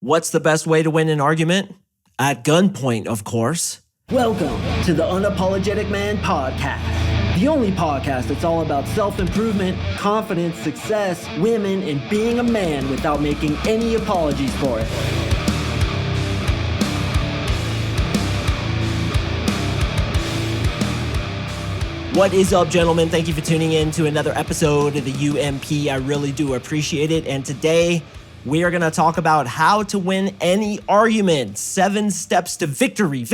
What's the best way to win an argument? At gunpoint, of course. Welcome to the Unapologetic Man podcast, the only podcast that's all about self-improvement, confidence, success, women, and being a man without making any apologies for it. What is up, gentlemen? Thank you for tuning in to another episode of the UMP. I really do appreciate it. And today, we are going to talk about how to win any argument. 7 steps to victory.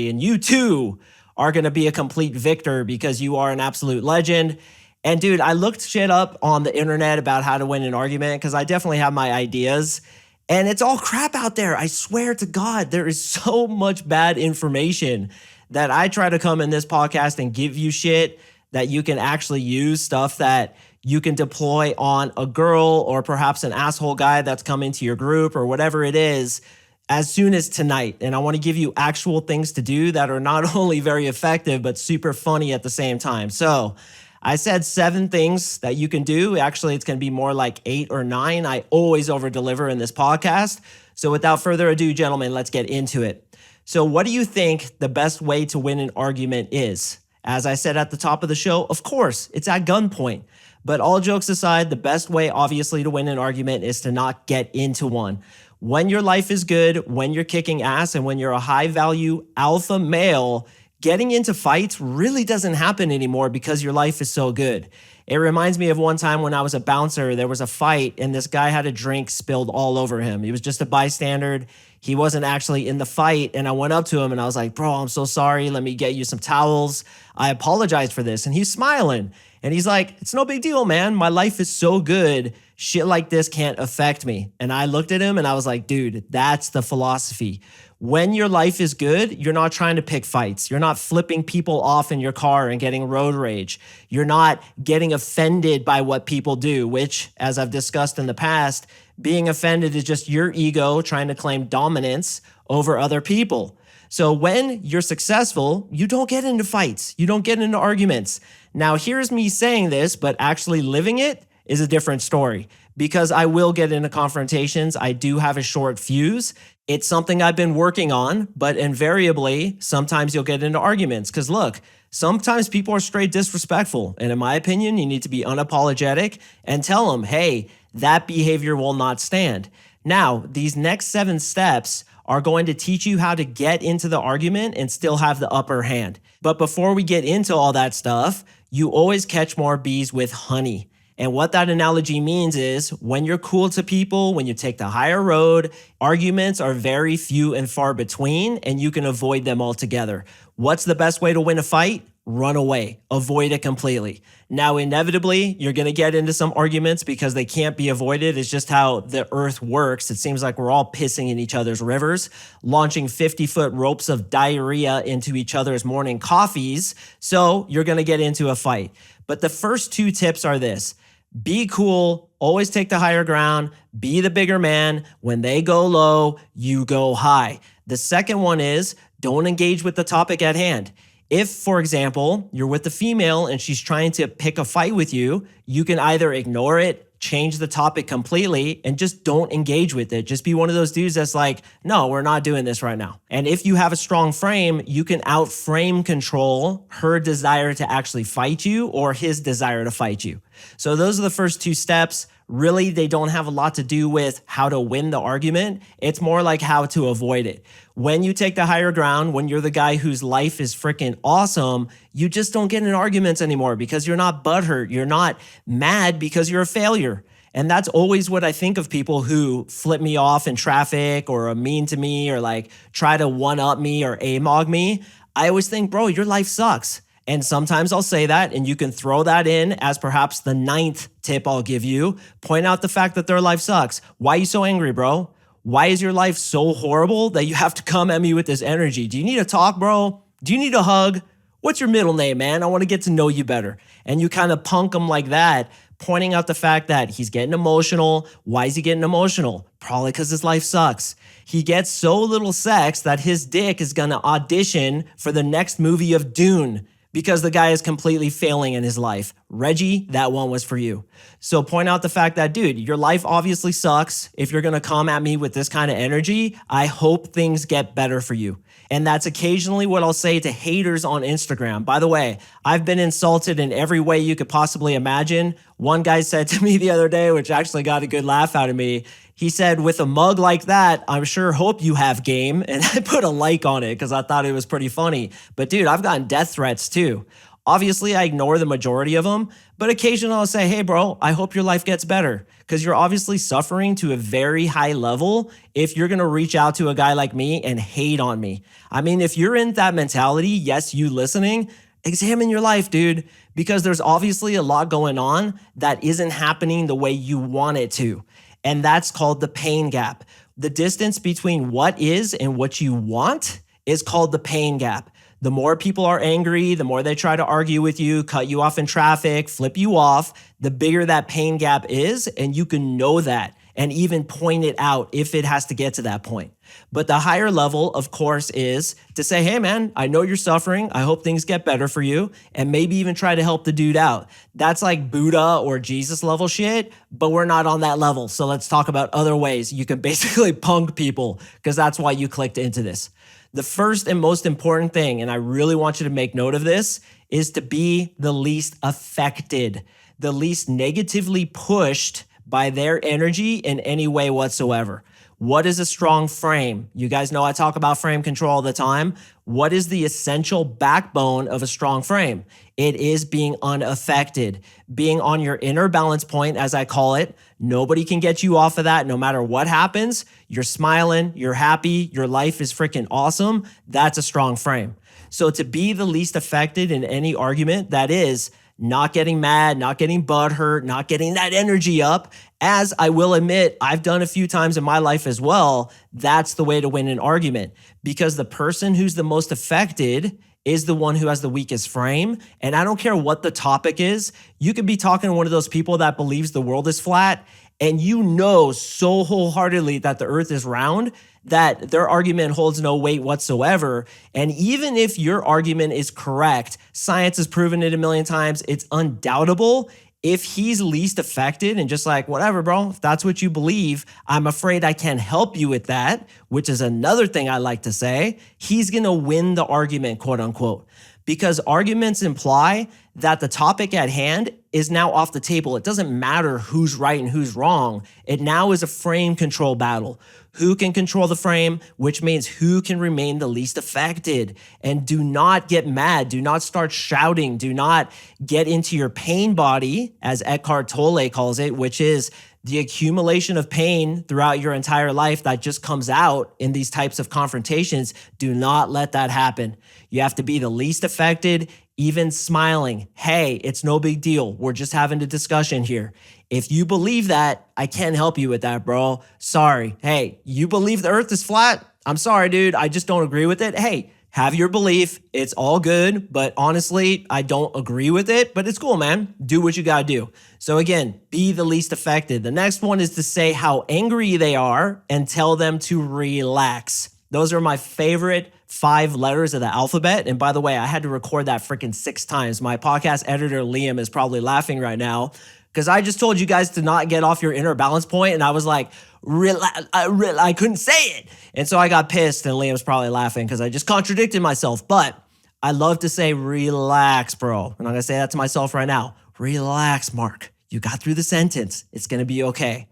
And you too are going to be a complete victor because you are an absolute legend. And dude, I looked shit up on the internet about how to win an argument because I definitely have my ideas. And it's all crap out there. I swear to God, there is so much bad information that I try to come in this podcast and give you shit that you can actually use, stuff that you can deploy on a girl or perhaps an asshole guy that's come into your group or whatever it is as soon as tonight. And I want to give you actual things to do that are not only very effective, but super funny at the same time. So I said 7 things that you can do. Actually, it's going to be more like 8 or 9. I always over deliver in this podcast. So without further ado, gentlemen, let's get into it. So what do you think the best way to win an argument is? As I said at the top of the show, of course, it's at gunpoint. But all jokes aside, the best way, obviously, to win an argument is to not get into one. When your life is good, when you're kicking ass, and when you're a high-value alpha male, getting into fights really doesn't happen anymore because your life is so good. It reminds me of one time when I was a bouncer, there was a fight, and this guy had a drink spilled all over him. He was just a bystander. He wasn't actually in the fight, and I went up to him, and I was like, bro, I'm so sorry. Let me get you some towels. I apologize for this. And he's smiling. And he's like, it's no big deal, man. My life is so good. Shit like this can't affect me. And I looked at him and I was like, dude, that's the philosophy. When your life is good, you're not trying to pick fights. You're not flipping people off in your car and getting road rage. You're not getting offended by what people do, which, as I've discussed in the past, being offended is just your ego trying to claim dominance over other people. So when you're successful, you don't get into fights. You don't get into arguments. Now, here's me saying this, but actually living it is a different story because I will get into confrontations. I do have a short fuse. It's something I've been working on, but invariably, sometimes you'll get into arguments because look, sometimes people are straight disrespectful. And in my opinion, you need to be unapologetic and tell them, hey, that behavior will not stand. Now, these next 7 steps are going to teach you how to get into the argument and still have the upper hand. But before we get into all that stuff, you always catch more bees with honey. And what that analogy means is when you're cool to people, when you take the higher road, arguments are very few and far between, and you can avoid them altogether. What's the best way to win a fight? Run away. Avoid it completely. Now, inevitably, you're going to get into some arguments because they can't be avoided. It's just how the earth works. It seems like we're all pissing in each other's rivers, launching 50-foot ropes of diarrhea into each other's morning coffees. So you're going to get into a fight. But the first 2 tips are this. Be cool. Always take the higher ground. Be the bigger man. When they go low, you go high. The second one is don't engage with the topic at hand. If, for example, you're with a female and she's trying to pick a fight with you, you can either ignore it, change the topic completely, and just don't engage with it. Just be one of those dudes that's like, no, we're not doing this right now. And if you have a strong frame, you can out-frame control her desire to actually fight you or his desire to fight you. So those are the first 2 steps. Really, they don't have a lot to do with how to win the argument. It's more like how to avoid it. When you take the higher ground, when you're the guy whose life is freaking awesome, you just don't get in arguments anymore because you're not butthurt. You're not mad because you're a failure. And that's always what I think of people who flip me off in traffic or are mean to me or like try to one-up me or AMOG me. I always think, bro, your life sucks. And sometimes I'll say that, and you can throw that in as perhaps the 9th tip I'll give you. Point out the fact that their life sucks. Why are you so angry, bro? Why is your life so horrible that you have to come at me with this energy? Do you need to talk, bro? Do you need a hug? What's your middle name, man? I want to get to know you better. And you kind of punk them like that, pointing out the fact that he's getting emotional. Why is he getting emotional? Probably because his life sucks. He gets so little sex that his dick is going to audition for the next movie of Dune. because the guy is completely failing in his life. Reggie, that one was for you. So point out the fact that, dude, your life obviously sucks. If you're going to come at me with this kind of energy, I hope things get better for you. And that's occasionally what I'll say to haters on Instagram. By the way, I've been insulted in every way you could possibly imagine. One guy said to me the other day, which actually got a good laugh out of me, he said, with a mug like that, I'm sure hope you have game. And I put a like on it because I thought it was pretty funny. But dude, I've gotten death threats too. Obviously, I ignore the majority of them, but occasionally I'll say, hey bro, I hope your life gets better, because you're obviously suffering to a very high level if you're gonna reach out to a guy like me and hate on me. I mean, if you're in that mentality, yes, you listening, examine your life, dude, because there's obviously a lot going on that isn't happening the way you want it to. And that's called the pain gap. The distance between what is and what you want is called the pain gap. The more people are angry, the more they try to argue with you, cut you off in traffic, flip you off, the bigger that pain gap is, and you can know that and even point it out if it has to get to that point. But the higher level, of course, is to say, hey man, I know you're suffering. I hope things get better for you, and maybe even try to help the dude out. That's like Buddha or Jesus level shit, but we're not on that level. So let's talk about other ways you can basically punk people, because that's why you clicked into this. The first and most important thing, and I really want you to make note of this, is to be the least affected, the least negatively pushed by their energy in any way whatsoever. What is a strong frame? You guys know I talk about frame control all the time. What is the essential backbone of a strong frame? It is being unaffected, being on your inner balance point, as I call it. Nobody can get you off of that no matter what happens. You're smiling, you're happy, your life is freaking awesome. That's a strong frame. So to be the least affected in any argument, that is not getting mad, not getting butthurt, not getting that energy up, as I will admit, I've done a few times in my life as well, that's the way to win an argument. Because the person who's the most affected is the one who has the weakest frame. And I don't care what the topic is. You could be talking to one of those people that believes the world is flat, and you know so wholeheartedly that the earth is round that their argument holds no weight whatsoever. And even if your argument is correct, science has proven it a million times, it's undoubtable. If he's least affected and just like, whatever, bro, if that's what you believe, I'm afraid I can't help you with that, which is another thing I like to say, he's gonna win the argument, quote unquote. Because arguments imply that the topic at hand is now off the table. It doesn't matter who's right and who's wrong. It now is a frame control battle. Who can control the frame, which means who can remain the least affected. And do not get mad. Do not start shouting. Do not get into your pain body, as Eckhart Tolle calls it, which is the accumulation of pain throughout your entire life that just comes out in these types of confrontations. Do not let that happen. You have to be the least affected, even smiling. Hey, it's no big deal. We're just having a discussion here. If you believe that, I can't help you with that, bro. Sorry. Hey, you believe the earth is flat? I'm sorry, dude. I just don't agree with it. Hey, have your belief. It's all good. But honestly, I don't agree with it. But it's cool, man. Do what you got to do. So again, be the least affected. The next one is to say how angry they are and tell them to relax. Those are my favorite 5 letters of the alphabet. And by the way, I had to record that freaking 6 times. My podcast editor, Liam, is probably laughing right now because I just told you guys to not get off your inner balance point. And I was like, I couldn't say it. And so I got pissed, and Liam's probably laughing because I just contradicted myself. But I love to say, relax, bro. And I'm going to say that to myself right now. Relax, Mark. You got through the sentence. It's going to be okay.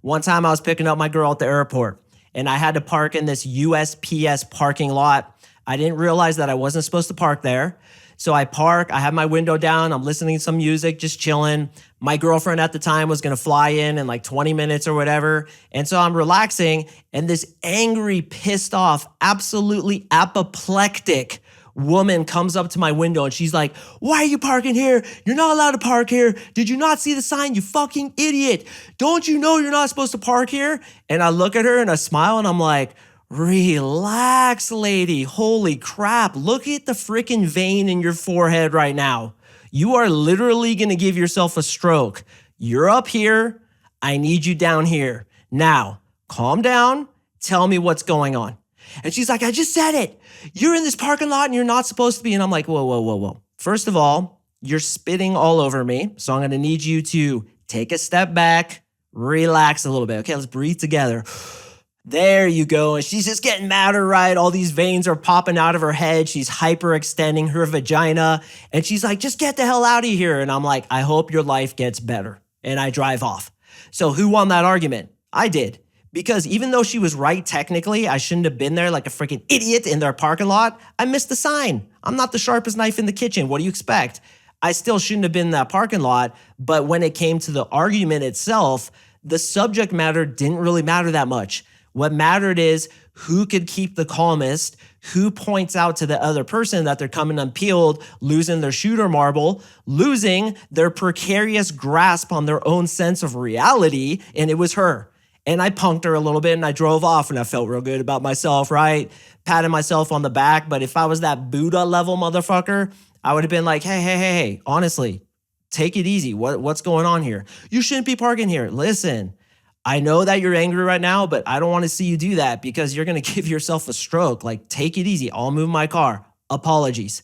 One time I was picking up my girl at the airport, and I had to park in this USPS parking lot. I didn't realize that I wasn't supposed to park there. So I park, I have my window down, I'm listening to some music, just chilling. My girlfriend at the time was gonna fly in like 20 minutes or whatever. And so I'm relaxing, and this angry, pissed off, absolutely apoplectic woman comes up to my window and she's like, why are you parking here? You're not allowed to park here. Did you not see the sign, you fucking idiot? Don't you know you're not supposed to park here? And I look at her and I smile and I'm like, relax, lady. Holy crap. Look at the freaking vein in your forehead right now. You are literally going to give yourself a stroke. You're up here. I need you down here. Now, calm down. Tell me what's going on. And she's like, I just said it. You're in this parking lot and you're not supposed to be. And I'm like, whoa. First of all, you're spitting all over me. So I'm going to need you to take a step back, relax a little bit. Okay, let's breathe together. There you go. And she's just getting madder, right? All these veins are popping out of her head. She's hyperextending her vagina. And she's like, just get the hell out of here. And I'm like, I hope your life gets better. And I drive off. So who won that argument? I did. Because even though she was right technically, I shouldn't have been there like a freaking idiot in their parking lot. I missed the sign. I'm not the sharpest knife in the kitchen. What do you expect? I still shouldn't have been in that parking lot. But when it came to the argument itself, the subject matter didn't really matter that much. What mattered is who could keep the calmest, who points out to the other person that they're coming unpeeled, losing their shooter marble, losing their precarious grasp on their own sense of reality, and it was her. And I punked her a little bit and I drove off and I felt real good about myself, right? Patting myself on the back. But if I was that Buddha level motherfucker, I would have been like, hey, honestly, take it easy. What's going on here? You shouldn't be parking here. Listen, I know that you're angry right now, but I don't want to see you do that because you're going to give yourself a stroke. Like, take it easy. I'll move my car. Apologies.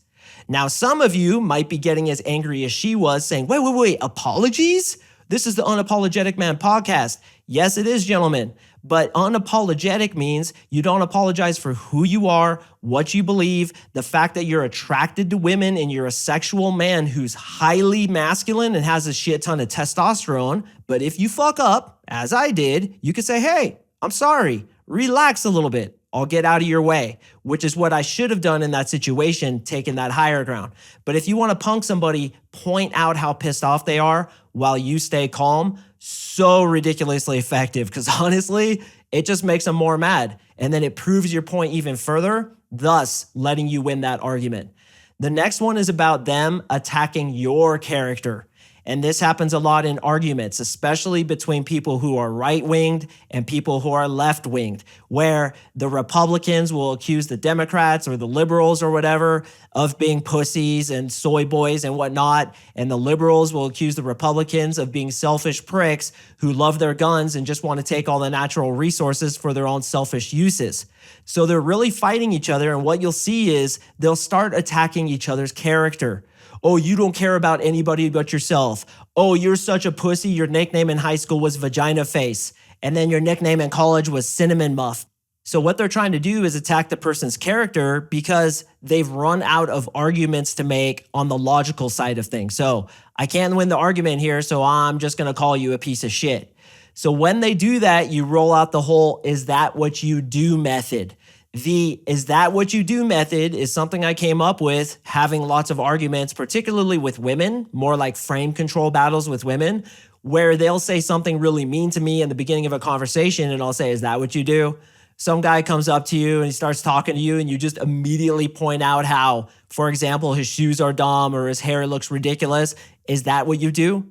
Now, some of you might be getting as angry as she was saying, wait, apologies? This is the Unapologetic Man podcast. Yes, it is, gentlemen. But unapologetic means you don't apologize for who you are, what you believe, the fact that you're attracted to women and you're a sexual man who's highly masculine and has a shit ton of testosterone. But if you fuck up, as I did, you could say, hey, I'm sorry, relax a little bit. I'll get out of your way, which is what I should have done in that situation, taking that higher ground. But if you want to punk somebody, point out how pissed off they are while you stay calm. So ridiculously effective because honestly, it just makes them more mad. And then it proves your point even further, thus letting you win that argument. The next one is about them attacking your character. And this happens a lot in arguments, especially between people who are right-winged and people who are left-winged, where the Republicans will accuse the Democrats or the liberals or whatever of being pussies and soy boys and whatnot. And the liberals will accuse the Republicans of being selfish pricks who love their guns and just want to take all the natural resources for their own selfish uses. So they're really fighting each other. And what you'll see is they'll start attacking each other's character. Oh, you don't care about anybody but yourself. Oh, you're such a pussy. Your nickname in high school was Vagina Face. And then your nickname in college was Cinnamon Muff. So what they're trying to do is attack the person's character because they've run out of arguments to make on the logical side of things. So I can't win the argument here, so I'm just going to call you a piece of shit. So when they do that, you roll out the whole, is that what you do method. The is that what you do method is something I came up with having lots of arguments, particularly with women, more like frame control battles with women, where they'll say something really mean to me in the beginning of a conversation and I'll say, is that what you do? Some guy comes up to you and he starts talking to you and you just immediately point out how, for example, his shoes are dumb or his hair looks ridiculous. Is that what you do?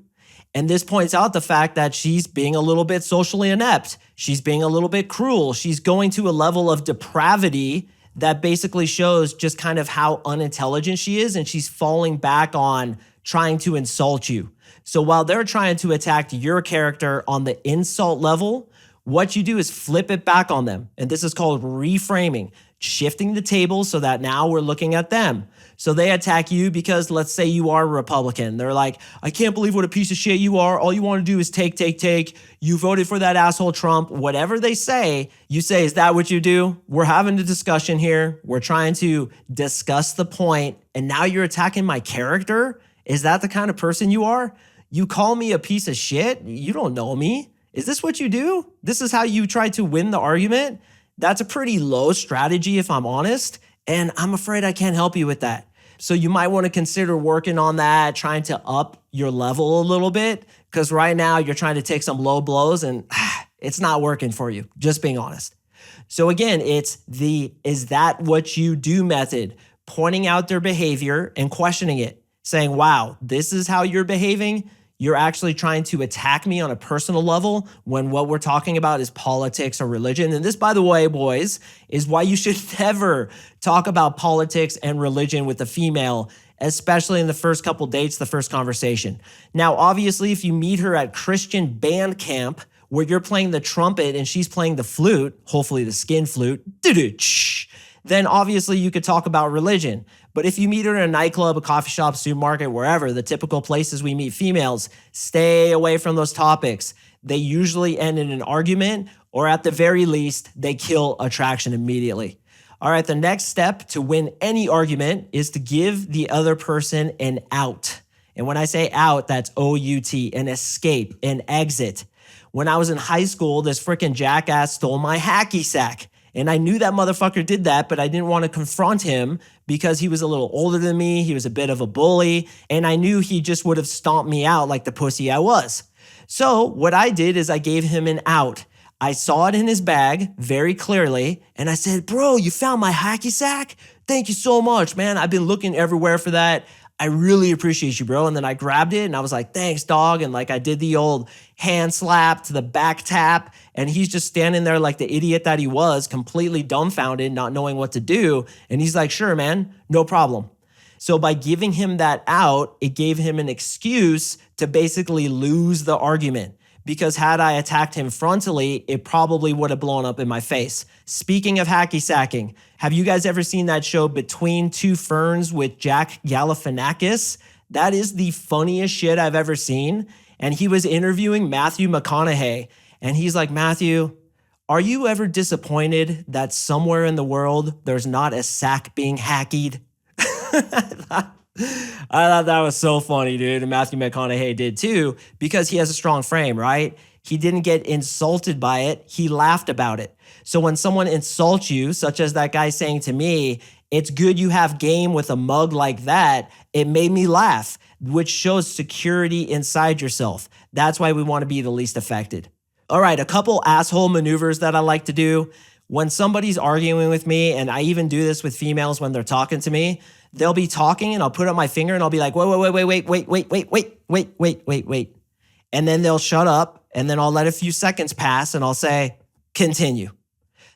And this points out the fact that she's being a little bit socially inept. She's being a little bit cruel. She's going to a level of depravity that basically shows just kind of how unintelligent she is. And she's falling back on trying to insult you. So while they're trying to attack your character on the insult level, what you do is flip it back on them. And this is called reframing, shifting the table so that now we're looking at them. So they attack you because let's say you are a Republican. They're like, I can't believe what a piece of shit you are. All you want to do is take. You voted for that asshole Trump. Whatever they say, you say, is that what you do? We're having a discussion here. We're trying to discuss the point. And now you're attacking my character? Is that the kind of person you are? You call me a piece of shit? You don't know me. Is this what you do? This is how you try to win the argument? That's a pretty low strategy if I'm honest. And I'm afraid I can't help you with that. So you might want to consider working on that, trying to up your level a little bit, because right now you're trying to take some low blows and it's not working for you, just being honest. So again, it's the is that what you do method, pointing out their behavior and questioning it, saying, wow, this is how you're behaving. You're actually trying to attack me on a personal level when what we're talking about is politics or religion. And this, by the way, boys, is why you should never talk about politics and religion with a female, especially in the first couple dates, the first conversation. Now, obviously, if you meet her at Christian band camp where you're playing the trumpet and she's playing the flute, hopefully the skin flute, then obviously you could talk about religion. But if you meet her in a nightclub, a coffee shop, supermarket, wherever, the typical places we meet females, stay away from those topics. They usually end in an argument, or at the very least, they kill attraction immediately. All right, the next step to win any argument is to give the other person an out. And when I say out, that's O-U-T, an escape, an exit. When I was in high school, this freaking jackass stole my hacky sack. And I knew that motherfucker did that, but I didn't want to confront him because he was a little older than me. He was a bit of a bully. And I knew he just would have stomped me out like the pussy I was. So what I did is I gave him an out. I saw it in his bag very clearly. And I said, bro, you found my hacky sack? Thank you so much, man. I've been looking everywhere for that. I really appreciate you, bro. And then I grabbed it and I was like, thanks, dog. And like I did the old hand slap to the back tap. And he's just standing there like the idiot that he was, completely dumbfounded, not knowing what to do. And he's like, sure, man, no problem. So by giving him that out, it gave him an excuse to basically lose the argument. Because had I attacked him frontally, it probably would have blown up in my face. Speaking of hacky sacking, have you guys ever seen that show Between Two Ferns with Jack Galifianakis? That is the funniest shit I've ever seen. And he was interviewing Matthew McConaughey. And he's like, Matthew, are you ever disappointed that somewhere in the world there's not a sack being hacked? I thought that was so funny, dude. And Matthew McConaughey did too, because he has a strong frame, right? He didn't get insulted by it. He laughed about it. So when someone insults you, such as that guy saying to me, it's good you have game with a mug like that, it made me laugh, which shows security inside yourself. That's why we want to be the least affected. All right, a couple asshole maneuvers that I like to do. When somebody's arguing with me, and I even do this with females when they're talking to me, they'll be talking and I'll put up my finger and I'll be like, wait. And then they'll shut up and then I'll let a few seconds pass and I'll say, continue.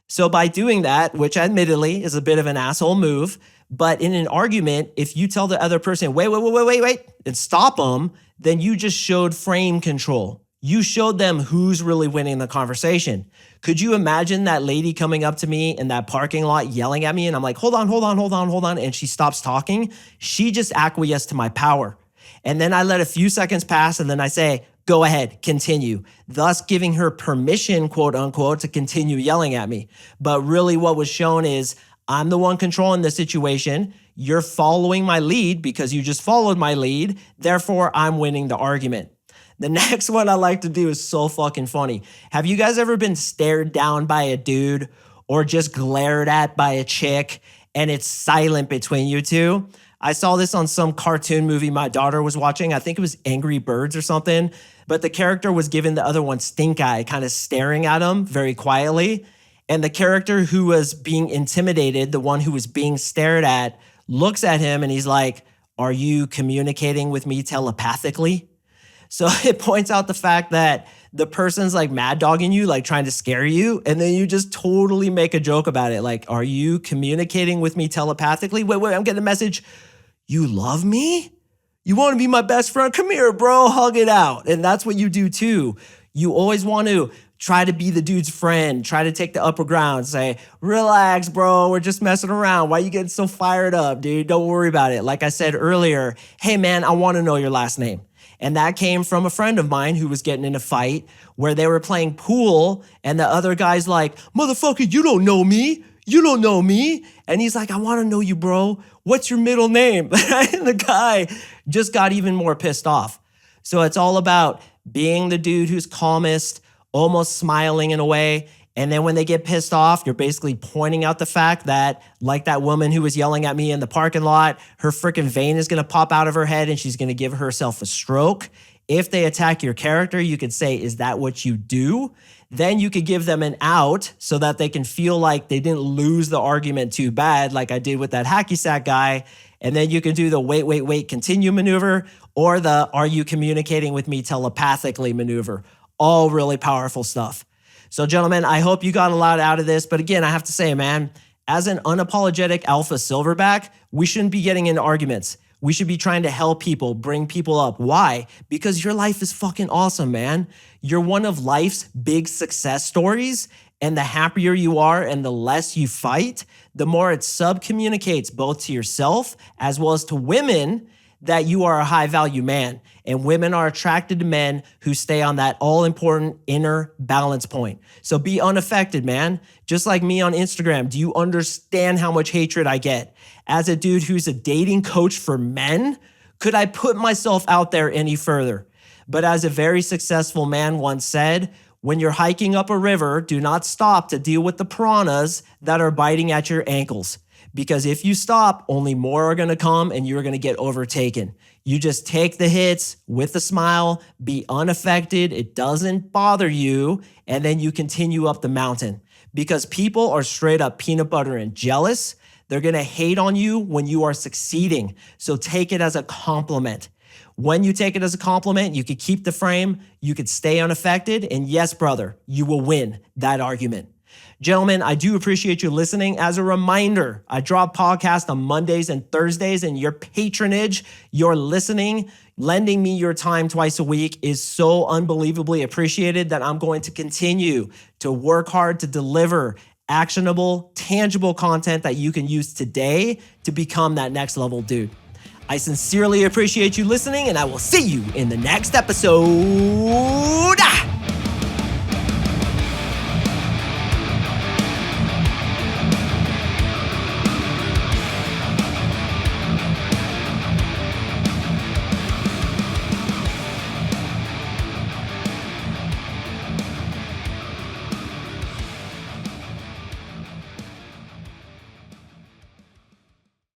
So by doing that, which admittedly is a bit of an asshole move, but in an argument, if you tell the other person, wait, and stop them, then you just showed frame control. You showed them who's really winning the conversation. Could you imagine that lady coming up to me in that parking lot yelling at me and I'm like, hold on, and she stops talking? She just acquiesced to my power. And then I let a few seconds pass and then I say, go ahead, continue, thus giving her permission, quote unquote, to continue yelling at me. But really what was shown is I'm the one controlling the situation. You're following my lead because you just followed my lead. Therefore, I'm winning the argument. The next one I like to do is so fucking funny. Have you guys ever been stared down by a dude or just glared at by a chick and it's silent between you two? I saw this on some cartoon movie my daughter was watching. I think it was Angry Birds or something. But the character was giving the other one stink eye, kind of staring at him very quietly. And the character who was being intimidated, the one who was being stared at, looks at him and he's like, are you communicating with me telepathically? So it points out the fact that the person's like mad dogging you, like trying to scare you. And then you just totally make a joke about it. Like, are you communicating with me telepathically? Wait, I'm getting a message. You love me? You want to be my best friend? Come here, bro, hug it out. And that's what you do too. You always want to try to be the dude's friend, try to take the upper ground, say, relax, bro, we're just messing around. Why are you getting so fired up, dude? Don't worry about it. Like I said earlier, hey man, I want to know your last name. And that came from a friend of mine who was getting in a fight where they were playing pool and the other guy's like, motherfucker, you don't know me. You don't know me. And he's like, I want to know you, bro. What's your middle name? And the guy just got even more pissed off. So it's all about being the dude who's calmest, almost smiling in a way. And then when they get pissed off, you're basically pointing out the fact that, like that woman who was yelling at me in the parking lot, her freaking vein is going to pop out of her head and she's going to give herself a stroke. If they attack your character, you could say, is that what you do? Then you could give them an out so that they can feel like they didn't lose the argument too bad, like I did with that hacky sack guy. And then you can do the wait, continue maneuver, or the are you communicating with me telepathically maneuver. All really powerful stuff. So gentlemen, I hope you got a lot out of this. But again, I have to say, man, as an unapologetic alpha silverback, we shouldn't be getting into arguments. We should be trying to help people, bring people up. Why? Because your life is fucking awesome, man. You're one of life's big success stories. And the happier you are and the less you fight, the more it sub-communicates both to yourself as well as to women that you are a high value man. And women are attracted to men who stay on that all important inner balance point. So be unaffected, man. Just like me on Instagram, do you understand how much hatred I get? As a dude who's a dating coach for men, could I put myself out there any further? But as a very successful man once said, when you're hiking up a river, do not stop to deal with the piranhas that are biting at your ankles. Because if you stop, only more are gonna come and you're gonna get overtaken. You just take the hits with a smile, be unaffected, it doesn't bother you, and then you continue up the mountain. Because people are straight up peanut butter and jealous. They're gonna hate on you when you are succeeding. So take it as a compliment. When you take it as a compliment, you could keep the frame, you could stay unaffected, and yes, brother, you will win that argument. Gentlemen, I do appreciate you listening. As a reminder, I drop podcasts on Mondays and Thursdays, and your patronage, your listening, lending me your time twice a week is so unbelievably appreciated that I'm going to continue to work hard to deliver actionable, tangible content that you can use today to become that next level dude. I sincerely appreciate you listening, and I will see you in the next episode.